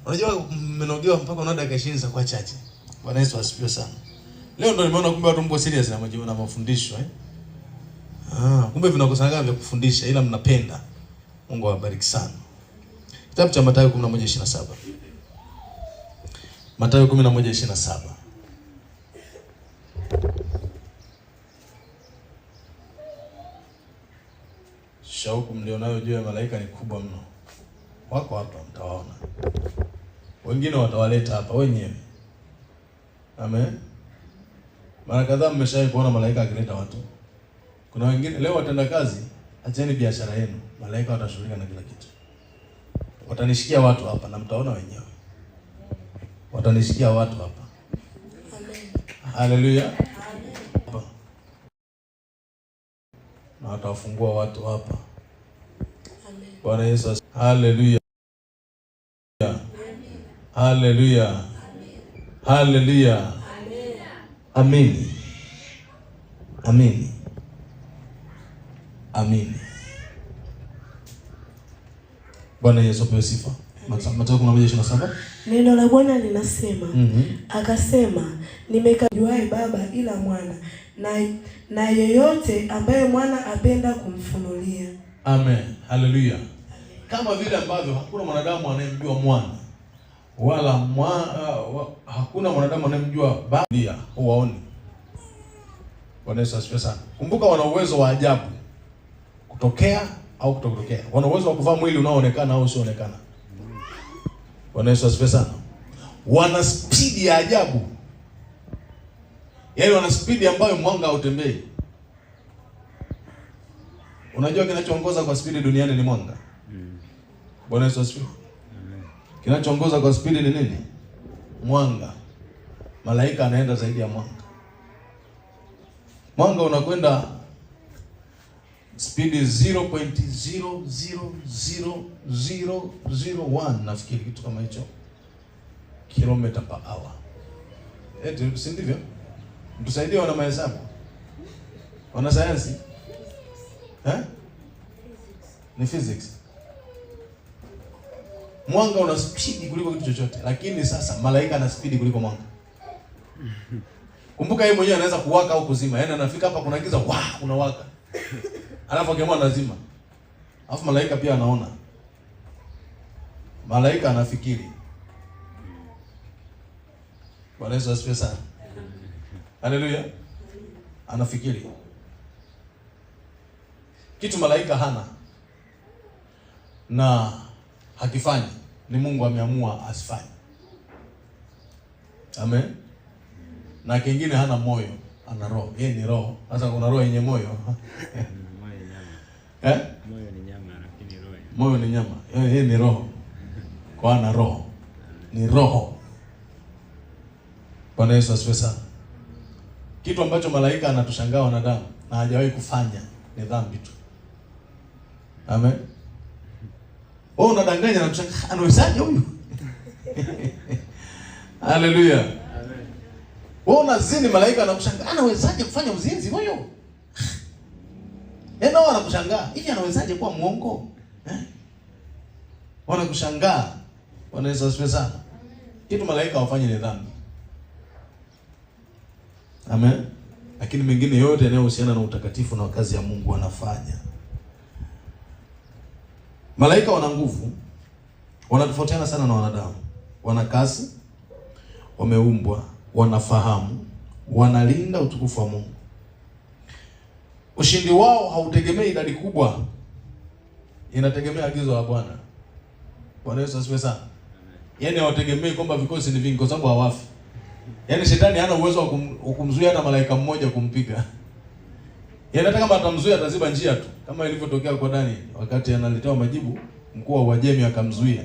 Unajua mmenogewa mpaka unaenda dakika 20 kwa chache. Bwana Yesu asifiwe sana. Leo ndio nimeona kumbe watu mko serious na majibu na mafundisho kumbe vinakosananga vya kufundisha ila mnapenda. Mungu awabariki sana. Kitabu cha Mathayo 11:27. Mathayo 11:27. Shauku mlionayo juu ya malaika ni kubwa mno. Wako hapa mtawaona. Wengine watawaleta hapa wenyewe. Amen. Mara kadhaa mmeshawahi kuona malaika akileta watu. Kuna wengine leo watenda kazi, acheni biashara yenu. Malaika watashughulika na kila kitu. Watanishikia watu hapa na mtaona wenyewe. Watanishikia watu hapa. Amen. Haleluya. Amen. Na watafungua watu hapa. Amen. Bwana Yesu. Haleluya. Haleluya. Haleluya. Amen. Amen. Amen. Bwana Yesu apewe sifa. Mathayo 11:27. Neno la Bwana linasema, akasema, nimekajuae Baba ila Mwana, na yeyote ambaye Mwana apenda kumfunulia. Amen. Haleluya. Kama vile ambavyo hakuna mwanadamu anayemjua Mwana wala hakuna mwanadamu anayemjua Baba, huwaoni. Bwana Yesu asifiwe sana. Kumbuka wana uwezo wa ajabu kutokea au kutokea. Wana uwezo wa kuvaa mwili unaoonekana au usioonekana. Bwana Yesu asifiwe sana. Wana speed ya ajabu. Yaani wana speed ambayo mwanga hautembei. Unajua kinachoongoza kwa speed duniani ni mwanga. Bwana Yesu asifiwe. Kinachoongoza kwa speed ni nini? Mwanga. Malaika anaenda zaidi ya mwanga. Mwanga unakwenda speed 0.00001 nafikiri kitu kama hicho kilomita per hour. Si ndivyo? Mtusaidie wana mahesabu. Wana sayansi? Ni physics. Mwanga una speed kuliko kitu chochote, lakini sasa malaika ana speed kuliko mwanga. Kumbuka yeye mwenyewe anaweza kuwaka au kuzima. Yaani anafika hapa kuna giza, unawaka. Alafu akiamua anazima. Alafu malaika pia anaona. Malaika anafikiri. Bwana Yesu asifiwe sana. Haleluya. Anafikiri. Kitu malaika hana na hakifanyi, ni Mungu ameamua asifanye. Amen. Na kingine hana moyo, ana roho. Yeye ni roho. Sasa kuna roho yenye moyo. Moyo ni nyama lakini roho. Moyo ni nyama. Yeye ni roho. Kwa ana roho. Ni roho. Bwana Yesu asifiwe sana. Kitu ambacho malaika anatushangaa wanadamu na hajawahi kufanya ni dhambi tu. Amen. Wewe unadanganya na kushangaa anawezaje huyu? Haleluya. Amen. Wewe unazini, malaika anakushangaa anawezaje kufanya uzinzi huyo? Ndio wanakushangaa. Hivi anawezaje kuwa muongo? Wanakushangaa. Bwana Yesu asifiwe sana. Kitu malaika wafanye ni dhambi. Amen. Lakini mengine yote yanayohusiana na utakatifu na kazi ya Mungu wanafanya. Malaika wana nguvu, wanatofautiana sana na wanadamu. Wana kasi, wameumbwa, wanafahamu, wanalinda utukufu wa Mungu. Ushindi wao hautegemei idadi kubwa. Inategemea agizo la Bwana. Bwana Yesu asifiwe sana. Yaani hawategemei kwamba vikosi ni vingi kwa sababu hawafi. Yaani shetani hana uwezo wa kumzuia hata malaika mmoja kumpiga. Yaani hata kama atamzuia ataziba njia tu. Kama ilivyotokea kwa Daniel wakati analetewa majibu, mkuu wa Uajemi akamzuia.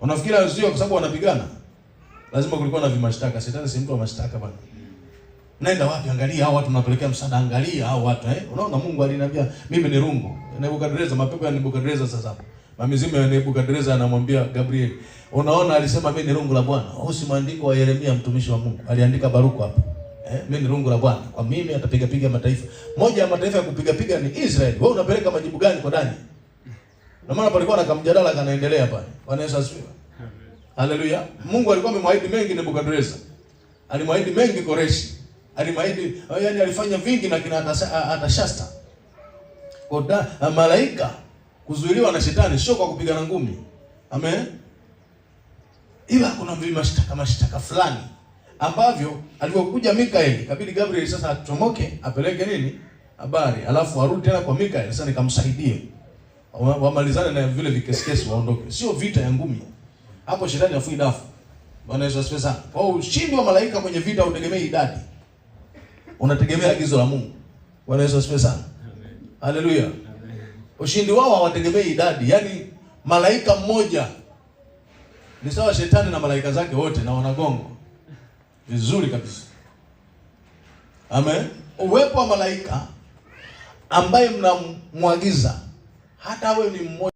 Unafikiri alizuia kwa sababu wanapigana? Lazima kulikuwa na vimashtaka. Shetani si mtu wa mashtaka bwana. Naenda wapi? Angalia hao watu tunapelekea msaada, angalia hao watu Unaona Mungu aliniambia mimi ni rungu. Nebukadreza, mapepo ya Nebukadreza sasa. Mamizimu ya Nebukadreza anamwambia Gabriel, unaona alisema mimi ni rungu la Bwana. Si maandiko wa Yeremia mtumishi wa Mungu. Aliandika Baruku hapa. Mimi ni rungu la Bwana. Kwa mimi atapiga mataifa. Moja ya mataifa ya kupiga ni Israeli. Wewe unapeleka majibu gani kwa Dani? Na maana palikuwa na kamjadala kanaendelea pale. Bwana Yesu asifiwe. Haleluya. Mungu alikuwa amemwahidi mengi Nebukadreza. Alimwahidi mengi Koreshi. Alimwahidi, yaani alifanya vingi na kina Atashasta. Kwa malaika kuzuiliwa na shetani sio kwa kupigana ngumi. Amen. Ila kuna mashtaka fulani ambavyo alipokuja Mikaeli, kabidi Gabriel sasa atomoke apeleke nini? Habari. Alafu arudi tena kwa Mikaeli sasa nikamsaidie. Wamalizane na vile vikesikesi waondoke. Sio vita ya ngumi. Hapo shetani afui dafu. Bwana Yesu asifiwe sana. Kwa ushindi wa malaika kwenye vita utegemei idadi. Unategemea agizo la Mungu. Bwana Yesu asifiwe sana. Amen. Haleluya. Amen. Ushindi wao hawategemei idadi. Yaani malaika mmoja ni sawa shetani na malaika zake wote na wanagongo. Vizuri kabisa. Amen. Uwepo wa malaika ambaye mnamwagiza hata awe ni mmoja